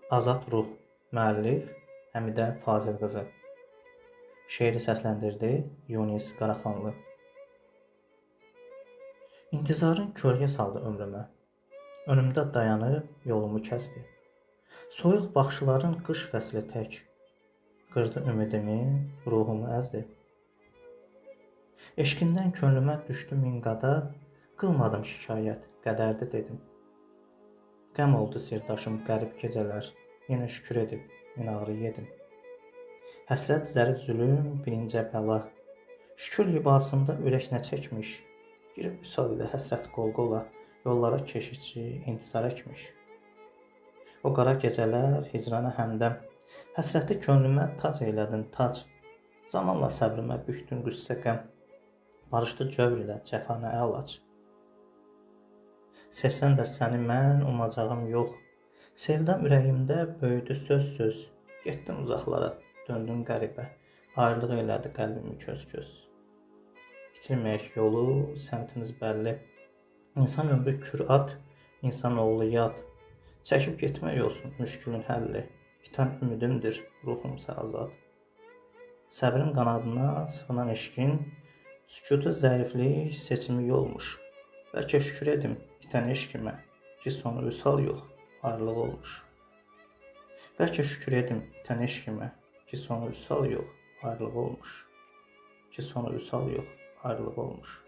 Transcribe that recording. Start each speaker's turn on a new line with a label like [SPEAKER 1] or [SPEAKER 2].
[SPEAKER 1] Azad Ruh, müəllif Həmidə Fazil qızı. Şeiri səsləndirdi Yunis Qaraxanlı. İntizarın kölgə saldı ömrümə. Önümdə dayanıb yolumu kəsdi. Soyuq baxışların qış fəsli tək. Qırdı ümidimi, ruhumu əzdi. Eşqindən könlümə düşdü min qada, qılmadım şikayət, qədərdi dedim. Qəm oldu sirdaşım qərib gecələr, yenə şükür edib minarı yedim. Həsrət zərif zülüm, bilincə bəla, şükür libasında ürək nə çəkmiş, girib vüsal ilə həsrət qol-qola, yollara keşikçi intizar əkmiş. O qara gecələr, hicrana həmdəm, həsrəti könlümə tac eylədin tac, zamanla səbrimə bükdün qüssə qəm, barışdı cövr ilə cəfanə əlac. Sevsən də səni mən umacağım yox, sevdəm ürəyimdə böyüdü söz-söz, getdin uzaqlara, döndün qəribə, ayrılıq elədi qəlbimi köz-köz. İtirməyək yolu, səmtimiz bəlli, İnsan ömrü kürat, insanoğlu yad, çəkib getmək olsun müşkülün həlli, bitən ümidimdir, ruhumsa azad. Səbrin qanadına sığınan eşqin, sükutu zəriflik seçimi yolmuş. Bəlkə şükür edim itən eşqimə, ki sonu vüsal yox, ayrılıq olmuş. Bəlkə şükür edim itən eşqimə, ki sonu vüsal yox, ayrılıq olmuş. Ki sonu vüsal yox, ayrılıq olmuş.